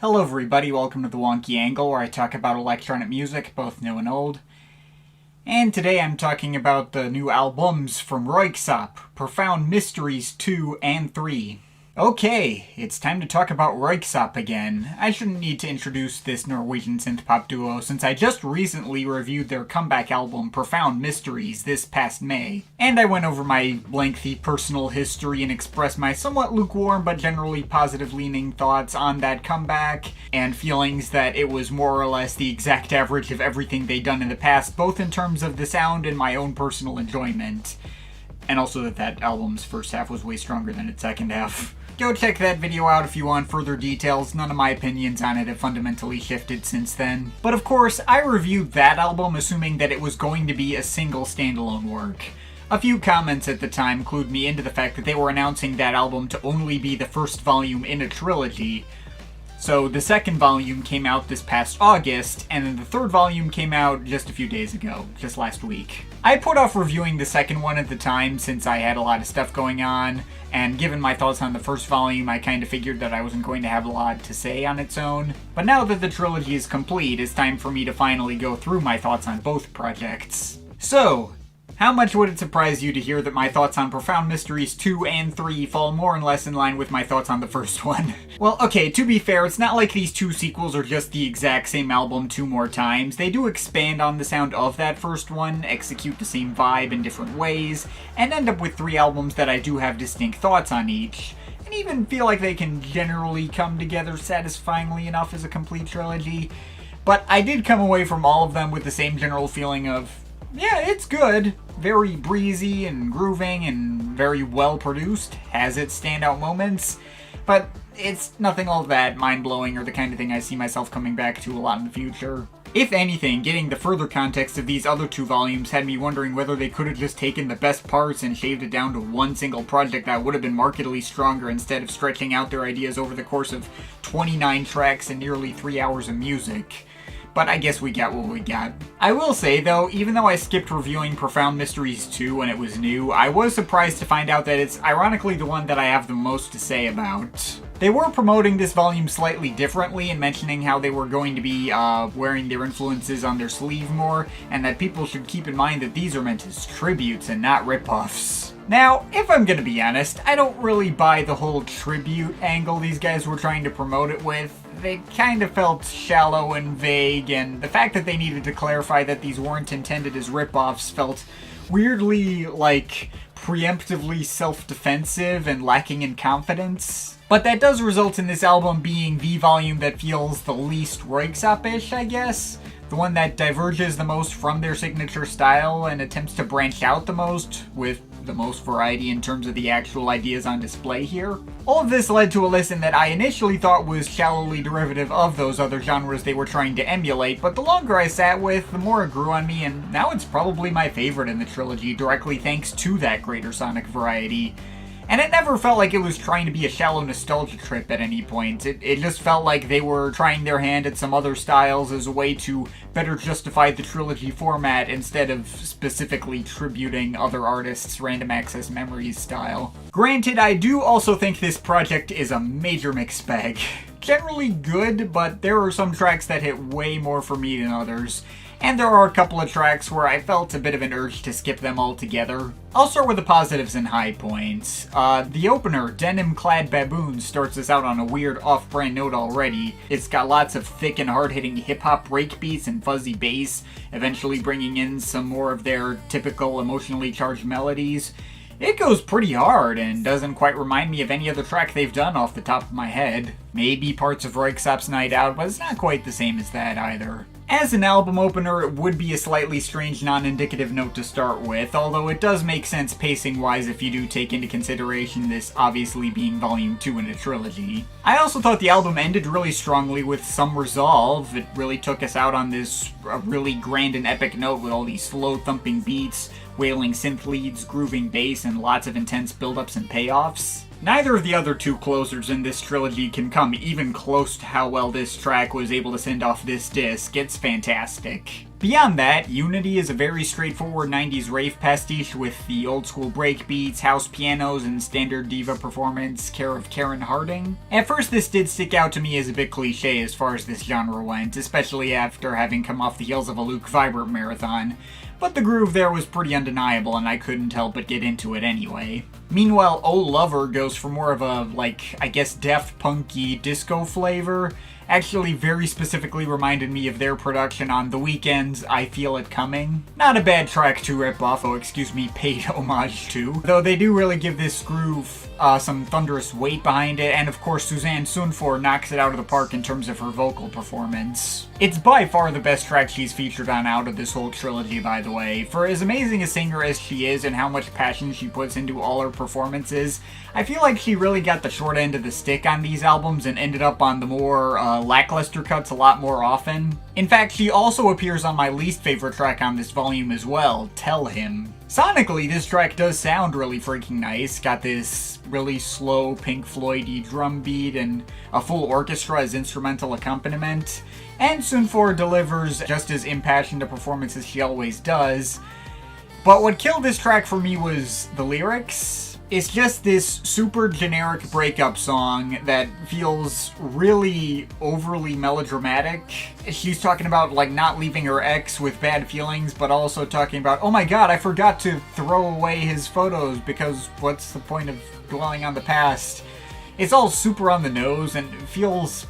Hello everybody, welcome to the Wonky Angle, where I talk about electronic music, both new and old. And today I'm talking about the new albums from Röyksopp, Profound Mysteries 2 and 3. Okay, it's time to talk about Röyksopp again. I shouldn't need to introduce this Norwegian synth-pop duo since I just recently reviewed their comeback album Profound Mysteries this past May. And I went over my lengthy personal history and expressed my somewhat lukewarm but generally positive-leaning thoughts on that comeback, and feelings that it was more or less the exact average of everything they'd done in the past, both in terms of the sound and my own personal enjoyment. And also that album's first half was way stronger than its second half. Go check that video out if you want further details. None of my opinions on it have fundamentally shifted since then. But of course, I reviewed that album assuming that it was going to be a single standalone work. A few comments at the time clued me into the fact that they were announcing that album to only be the first volume in a trilogy. So the second volume came out this past August, and then the third volume came out just a few days ago, just last week. I put off reviewing the second one at the time since I had a lot of stuff going on, and given my thoughts on the first volume, I kind of figured that I wasn't going to have a lot to say on its own. But now that the trilogy is complete, it's time for me to finally go through my thoughts on both projects. So, how much would it surprise you to hear that my thoughts on Profound Mysteries 2 and 3 fall more or less in line with my thoughts on the first one? Well, okay, to be fair, it's not like these two sequels are just the exact same album two more times. They do expand on the sound of that first one, execute the same vibe in different ways, and end up with three albums that I do have distinct thoughts on each, and even feel like they can generally come together satisfyingly enough as a complete trilogy. But I did come away from all of them with the same general feeling of, yeah, it's good. Very breezy and grooving and very well produced. Has its standout moments. But it's nothing all that mind-blowing or the kind of thing I see myself coming back to a lot in the future. If anything, getting the further context of these other two volumes had me wondering whether they could have just taken the best parts and shaved it down to one single project that would have been markedly stronger instead of stretching out their ideas over the course of 29 tracks and nearly 3 hours of music. But I guess we got what we got. I will say, though, even though I skipped reviewing Profound Mysteries 2 when it was new, I was surprised to find out that it's ironically the one that I have the most to say about. They were promoting this volume slightly differently and mentioning how they were going to be wearing their influences on their sleeve more, and that people should keep in mind that these are meant as tributes and not rip-offs. Now, if I'm gonna be honest, I don't really buy the whole tribute angle these guys were trying to promote it with. They kind of felt shallow and vague, and the fact that they needed to clarify that these weren't intended as rip-offs felt weirdly, preemptively self-defensive and lacking in confidence. But that does result in this album being the volume that feels the least Röyksopp-ish, I guess. The one that diverges the most from their signature style and attempts to branch out the most, with the most variety in terms of the actual ideas on display here. All of this led to a listen that I initially thought was shallowly derivative of those other genres they were trying to emulate, but the longer I sat with, the more it grew on me, and now it's probably my favorite in the trilogy, directly thanks to that greater sonic variety. And it never felt like it was trying to be a shallow nostalgia trip at any point. It just felt like they were trying their hand at some other styles as a way to better justify the trilogy format instead of specifically tributing other artists' random access memories style. Granted, I do also think this project is a major mixed bag. Generally good, but there are some tracks that hit way more for me than others. And there are a couple of tracks where I felt a bit of an urge to skip them altogether. I'll start with the positives and high points. The opener, Denimclad Baboons, starts us out on a weird off-brand note already. It's got lots of thick and hard-hitting hip-hop breakbeats and fuzzy bass, eventually bringing in some more of their typical emotionally charged melodies. It goes pretty hard and doesn't quite remind me of any other track they've done off the top of my head. Maybe parts of Röyksopp's Night Out, but it's not quite the same as that either. As an album opener, it would be a slightly strange non-indicative note to start with, although it does make sense pacing-wise if you do take into consideration this obviously being volume 2 in a trilogy. I also thought the album ended really strongly with some resolve. It really took us out on this really grand and epic note with all these slow thumping beats, wailing synth leads, grooving bass, and lots of intense build-ups and payoffs. Neither of the other two closers in this trilogy can come even close to how well this track was able to send off this disc. It's fantastic. Beyond that, Unity is a very straightforward 90s rave pastiche with the old school breakbeats, house pianos, and standard diva performance, care of Karen Harding. At first this did stick out to me as a bit cliche as far as this genre went, especially after having come off the heels of a Luke Vibert marathon, but the groove there was pretty undeniable and I couldn't help but get into it anyway. Meanwhile, Oh Lover goes for more of a, I guess Daft Punky disco flavor. Actually very specifically reminded me of their production on The Weeknd's I Feel It Coming. Not a bad track to rip off, paid homage to. Though they do really give this groove some thunderous weight behind it, and of course Suzanne Sunfor knocks it out of the park in terms of her vocal performance. It's by far the best track she's featured on out of this whole trilogy, by the way. For as amazing a singer as she is and how much passion she puts into all her performances, I feel like she really got the short end of the stick on these albums and ended up on the more lackluster cuts a lot more often. In fact, she also appears on my least favorite track on this volume as well, Tell Him. Sonically, this track does sound really freaking nice. Got this really slow Pink Floyd-y drum beat and a full orchestra as instrumental accompaniment. And Sunfor delivers just as impassioned a performance as she always does. But what killed this track for me was the lyrics. It's just this super generic breakup song that feels really overly melodramatic. She's talking about, not leaving her ex with bad feelings, but also talking about, oh my god, I forgot to throw away his photos because what's the point of dwelling on the past? It's all super on the nose and feels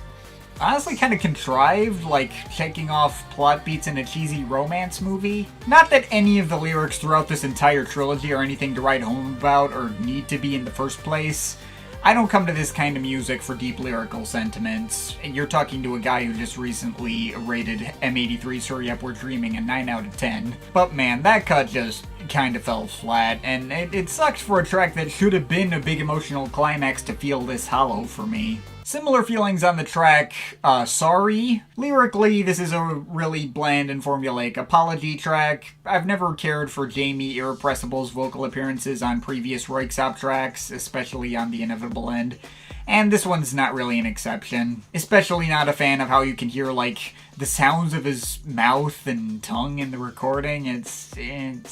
honestly kind of contrived, like checking off plot beats in a cheesy romance movie. Not that any of the lyrics throughout this entire trilogy are anything to write home about or need to be in the first place. I don't come to this kind of music for deep lyrical sentiments. You're talking to a guy who just recently rated M83's Hurry Up We're Dreaming a 9 out of 10. But man, that cut just kind of fell flat, and it sucks for a track that should have been a big emotional climax to feel this hollow for me. Similar feelings on the track, Sorry. Lyrically, this is a really bland and formulaic apology track. I've never cared for Jamie Irrepressible's vocal appearances on previous Röyksopp tracks, especially on The Inevitable End. And this one's not really an exception. Especially not a fan of how you can hear, the sounds of his mouth and tongue in the recording. It's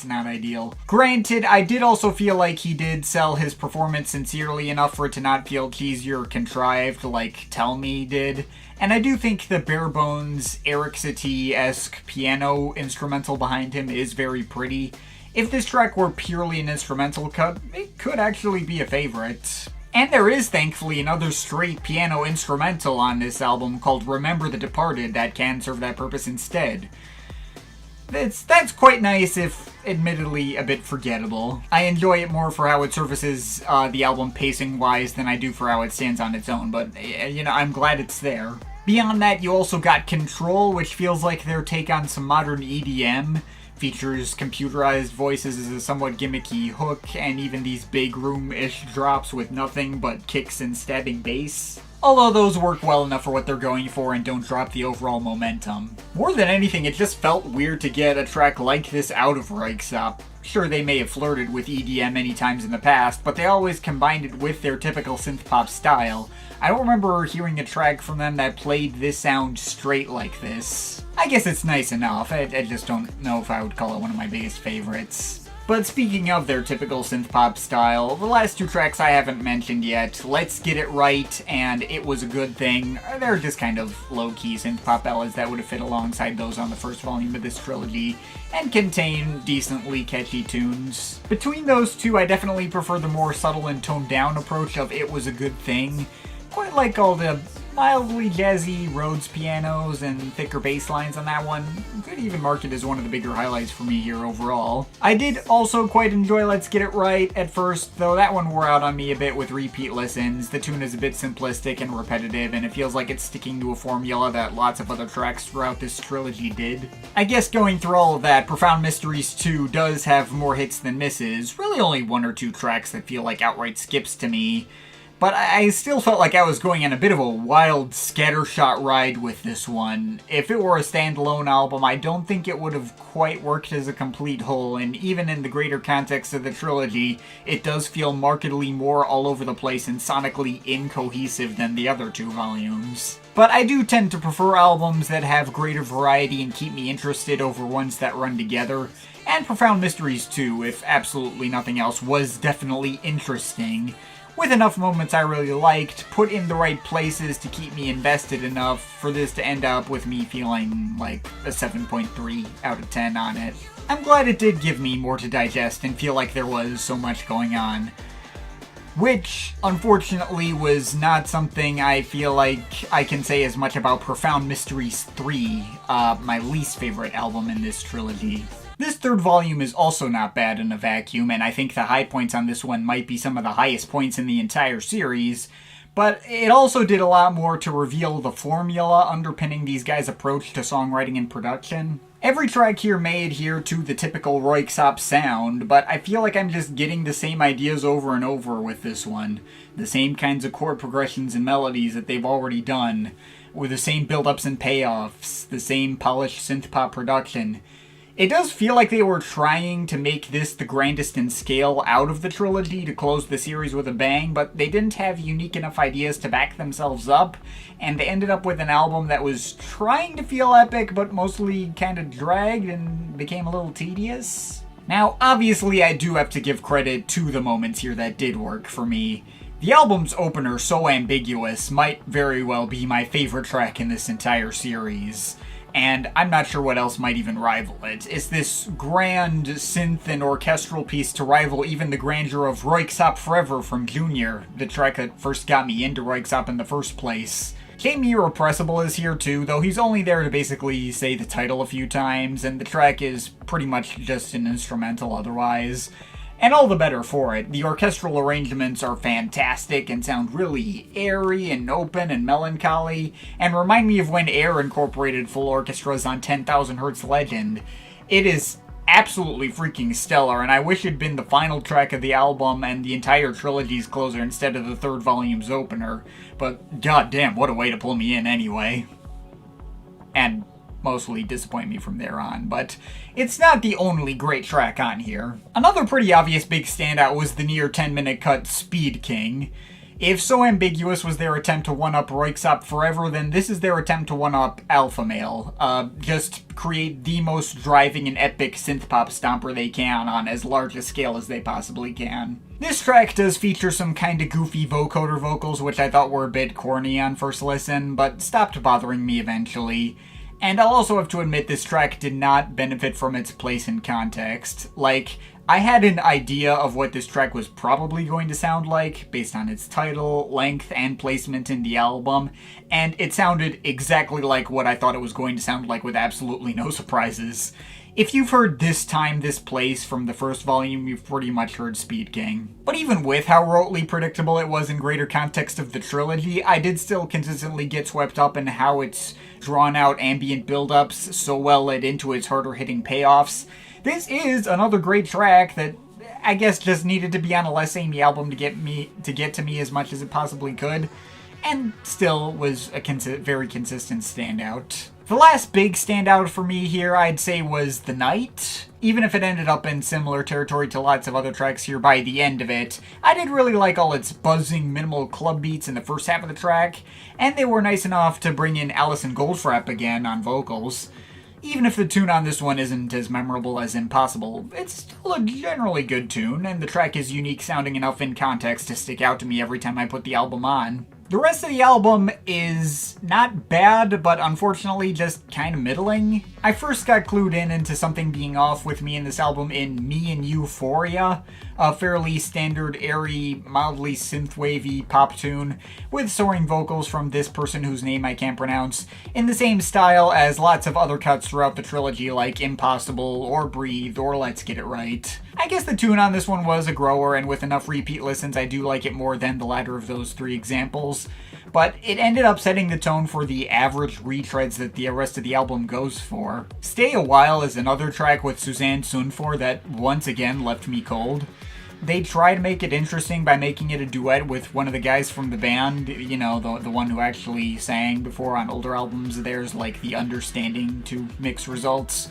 not ideal. Granted, I did also feel like he did sell his performance sincerely enough for it to not feel cheesy or contrived like Tell Me did. And I do think the bare bones Eric Satie-esque piano instrumental behind him is very pretty. If this track were purely an instrumental cut, it could actually be a favorite. And there is, thankfully, another straight piano instrumental on this album called Remember the Departed that can serve that purpose instead. That's quite nice, if admittedly a bit forgettable. I enjoy it more for how it services the album pacing-wise than I do for how it stands on its own, but, I'm glad it's there. Beyond that, you also got Control, which feels like their take on some modern EDM. Features computerized voices as a somewhat gimmicky hook, and even these big room-ish drops with nothing but kicks and stabbing bass. Although those work well enough for what they're going for and don't drop the overall momentum. More than anything, it just felt weird to get a track like this out of Röyksopp. Sure, they may have flirted with EDM many times in the past, but they always combined it with their typical synth-pop style. I don't remember hearing a track from them that played this sound straight like this. I guess it's nice enough, I just don't know if I would call it one of my biggest favorites. But speaking of their typical synth-pop style, the last two tracks I haven't mentioned yet, Let's Get It Right and It Was a Good Thing, they're just kind of low-key synth-pop ballads that would have fit alongside those on the first volume of this trilogy, and contain decently catchy tunes. Between those two, I definitely prefer the more subtle and toned-down approach of It Was a Good Thing. Quite like all the mildly jazzy Rhodes pianos and thicker bass lines on that one. Could even mark it as one of the bigger highlights for me here overall. I did also quite enjoy Let's Get It Right at first, though that one wore out on me a bit with repeat listens. The tune is a bit simplistic and repetitive, and it feels like it's sticking to a formula that lots of other tracks throughout this trilogy did. I guess going through all of that, Profound Mysteries 2 does have more hits than misses. Really only one or two tracks that feel like outright skips to me. But I still felt like I was going on a bit of a wild scattershot ride with this one. If it were a standalone album, I don't think it would have quite worked as a complete whole, and even in the greater context of the trilogy, it does feel markedly more all over the place and sonically incohesive than the other two volumes. But I do tend to prefer albums that have greater variety and keep me interested over ones that run together. And Profound Mysteries 2, if absolutely nothing else, was definitely interesting, with enough moments I really liked, put in the right places to keep me invested enough for this to end up with me feeling like a 7.3 out of 10 on it. I'm glad it did give me more to digest and feel like there was so much going on. Which, unfortunately, was not something I feel like I can say as much about Profound Mysteries 3, my least favorite album in this trilogy. This third volume is also not bad in a vacuum, and I think the high points on this one might be some of the highest points in the entire series, but it also did a lot more to reveal the formula underpinning these guys' approach to songwriting and production. Every track here may adhere to the typical Röyksopp sound, but I feel like I'm just getting the same ideas over and over with this one. The same kinds of chord progressions and melodies that they've already done, with the same build-ups and payoffs, the same polished synth-pop production. It does feel like they were trying to make this the grandest in scale out of the trilogy to close the series with a bang, but they didn't have unique enough ideas to back themselves up, and they ended up with an album that was trying to feel epic, but mostly kind of dragged and became a little tedious. Now, obviously I do have to give credit to the moments here that did work for me. The album's opener, So Ambiguous, might very well be my favorite track in this entire series. And I'm not sure what else might even rival it. It's this grand synth and orchestral piece to rival even the grandeur of Röyksopp Forever from Junior, the track that first got me into Röyksopp in the first place. Jamie Irrepressible is here too, though he's only there to basically say the title a few times, and the track is pretty much just an instrumental otherwise. And all the better for it. The orchestral arrangements are fantastic and sound really airy and open and melancholy, and remind me of when Air incorporated full orchestras on 10,000 Hertz Legend. It is absolutely freaking stellar, and I wish it'd been the final track of the album and the entire trilogy's closer instead of the third volume's opener, but goddamn, what a way to pull me in anyway. And mostly disappoint me from there on, but it's not the only great track on here. Another pretty obvious big standout was the near 10-minute cut Speed King. If So Ambiguous was their attempt to one-up Röyksopp Forever, then this is their attempt to one-up Alpha Male. Just create the most driving and epic synth-pop stomper they can on as large a scale as they possibly can. This track does feature some kinda goofy vocoder vocals, which I thought were a bit corny on first listen, but stopped bothering me eventually. And I'll also have to admit this track did not benefit from its place in context. Like, I had an idea of what this track was probably going to sound like, based on its title, length, and placement in the album, and it sounded exactly like what I thought it was going to sound like with absolutely no surprises. If you've heard This Time, This Place from the first volume, you've pretty much heard Speed King. But even with how rotely predictable it was in greater context of the trilogy, I did still consistently get swept up in how its drawn-out ambient build-ups so well led into its harder-hitting payoffs. This is another great track that I guess just needed to be on a less samey album to get to me as much as it possibly could, and still was a very consistent standout. The last big standout for me here, I'd say, was The Night. Even if it ended up in similar territory to lots of other tracks here by the end of it, I did really like all its buzzing, minimal club beats in the first half of the track, and they were nice enough to bring in Alison Goldfrapp again on vocals. Even if the tune on this one isn't as memorable as Impossible, it's still a generally good tune, and the track is unique sounding enough in context to stick out to me every time I put the album on. The rest of the album is not bad, but unfortunately just kind of middling. I first got clued into something being off with me in this album in Me&Youphoria, a fairly standard, airy, mildly synthwavy pop tune, with soaring vocals from this person whose name I can't pronounce, in the same style as lots of other cuts throughout the trilogy like Impossible, or Breathe, or Let's Get It Right. I guess the tune on this one was a grower, and with enough repeat listens I do like it more than the latter of those three examples, but it ended up setting the tone for the average retreads that the rest of the album goes for. Stay a While is another track with Suzanne Sunfor that once again left me cold. they try to make it interesting by making it a duet with one of the guys from the band, you know, the one who actually sang before on older albums of theirs, like The Understanding to Mixed Results.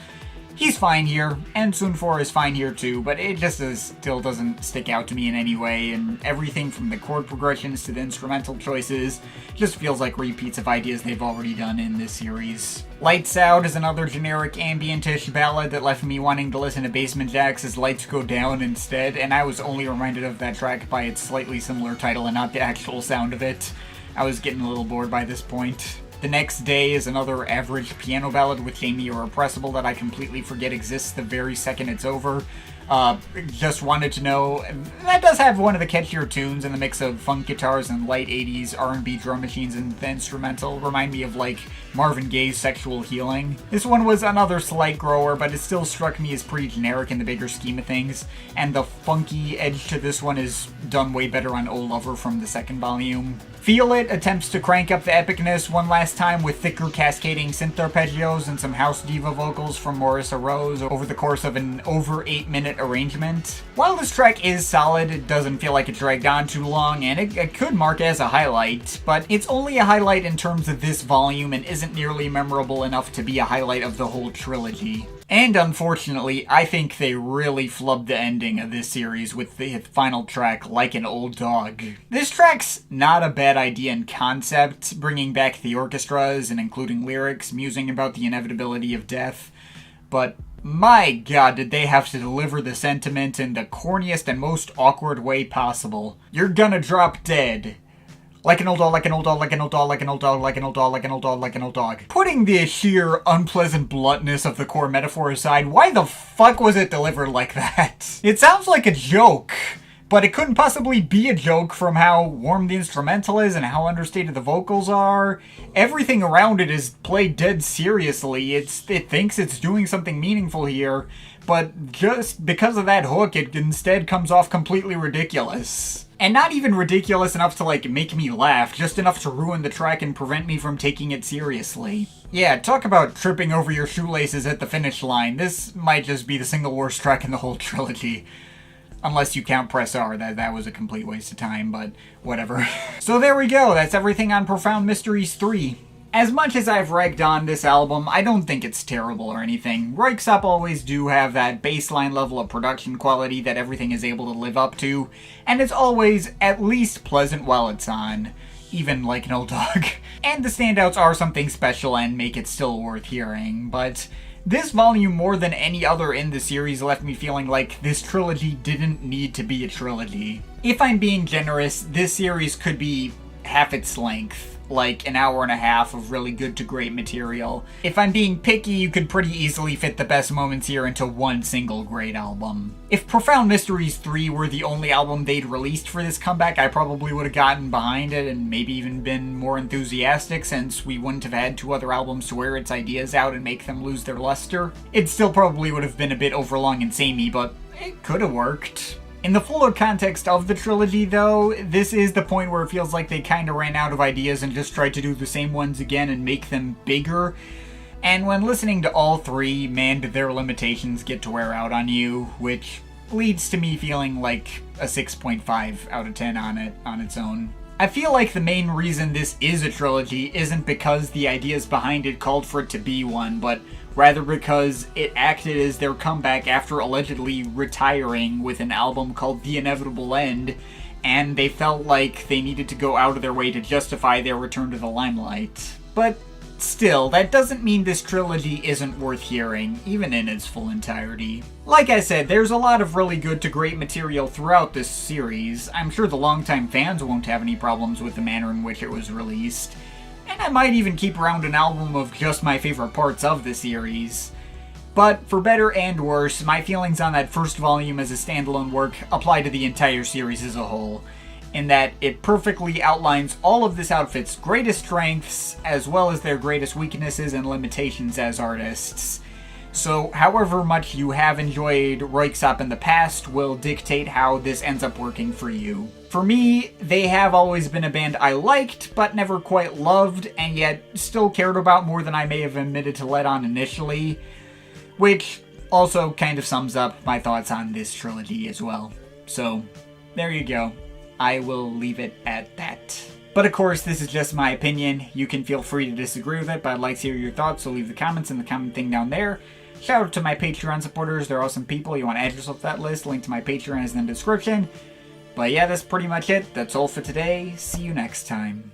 He's fine here, and Me&Youphoria is fine here too, but it just still doesn't stick out to me in any way, and everything from the chord progressions to the instrumental choices just feels like repeats of ideas they've already done in this series. Lights Out is another generic ambient-ish ballad that left me wanting to listen to Basement Jaxx's Lights Go Down instead, and I was only reminded of that track by its slightly similar title and not the actual sound of it. I was getting a little bored by this point. The Next Day is another average piano ballad with Jamie Irrepressible that I completely forget exists the very second it's over. Just wanted to know, that does have one of the catchier tunes, and the mix of funk guitars and light 80s R&B drum machines and the instrumental remind me of like Marvin Gaye's Sexual Healing. This one was another slight grower, but it still struck me as pretty generic in the bigger scheme of things, and the funky edge to this one is done way better on Oh Lover from the second volume. Feel It attempts to crank up the epicness one last time with thicker cascading synth arpeggios and some house diva vocals from Marissa Rose over the course of an over 8-minute arrangement. While this track is solid, it doesn't feel like it dragged on too long, and it could mark as a highlight, but it's only a highlight in terms of this volume and isn't nearly memorable enough to be a highlight of the whole trilogy. And unfortunately, I think they really flubbed the ending of this series with the final track, Like an Old Dog. This track's not a bad idea in concept, bringing back the orchestras and including lyrics, musing about the inevitability of death, but my god, did they have to deliver the sentiment in the corniest and most awkward way possible. You're gonna drop dead. Like an old dog, like an old dog, like an old dog, like an old dog, like an old dog, like an old dog, like an old dog. Putting the sheer unpleasant bluntness of the core metaphor aside, why the fuck was it delivered like that? It sounds like a joke, but it couldn't possibly be a joke from how warm the instrumental is and how understated the vocals are. Everything around it is played dead seriously. It thinks it's doing something meaningful here, but just because of that hook, it instead comes off completely ridiculous. And not even ridiculous enough to, like, make me laugh, just enough to ruin the track and prevent me from taking it seriously. Yeah, talk about tripping over your shoelaces at the finish line. This might just be the single worst track in the whole trilogy. Unless you count Press R, that was a complete waste of time, but whatever. So there we go, that's everything on Profound Mysteries 3. As much as I've ragged on this album, I don't think it's terrible or anything. Röyksopp always do have that baseline level of production quality that everything is able to live up to, and it's always at least pleasant while it's on, even Like an Old Dog. And the standouts are something special and make it still worth hearing, but this volume more than any other in the series left me feeling like this trilogy didn't need to be a trilogy. If I'm being generous, this series could be half its length. Like an hour and a half of really good to great material. If I'm being picky, you could pretty easily fit the best moments here into one single great album. If Profound Mysteries 3 were the only album they'd released for this comeback, I probably would have gotten behind it and maybe even been more enthusiastic, since we wouldn't have had two other albums to wear its ideas out and make them lose their luster. It still probably would have been a bit overlong and samey, but it could have worked. In the fuller context of the trilogy, though, this is the point where it feels like they kinda ran out of ideas and just tried to do the same ones again and make them bigger. And when listening to all three, man, did their limitations get to wear out on you, which leads to me feeling like a 6.5 out of 10 on it on its own. I feel like the main reason this is a trilogy isn't because the ideas behind it called for it to be one, but rather because it acted as their comeback after allegedly retiring with an album called The Inevitable End, and they felt like they needed to go out of their way to justify their return to the limelight. But still, that doesn't mean this trilogy isn't worth hearing, even in its full entirety. Like I said, there's a lot of really good to great material throughout this series. I'm sure the longtime fans won't have any problems with the manner in which it was released. And I might even keep around an album of just my favorite parts of the series. But for better and worse, my feelings on that first volume as a standalone work apply to the entire series as a whole, in that it perfectly outlines all of this outfit's greatest strengths, as well as their greatest weaknesses and limitations as artists. So however much you have enjoyed Röyksopp in the past will dictate how this ends up working for you. For me, they have always been a band I liked, but never quite loved, and yet still cared about more than I may have admitted to let on initially, which also kind of sums up my thoughts on this trilogy as well. So, there you go. I will leave it at that. But of course, this is just my opinion. You can feel free to disagree with it, but I'd like to hear your thoughts, so leave the comments in the comment thing down there. Shout out to my Patreon supporters. They're awesome people. You want to add yourself to that list. Link to my Patreon is in the description. But yeah, that's pretty much it. That's all for today. See you next time.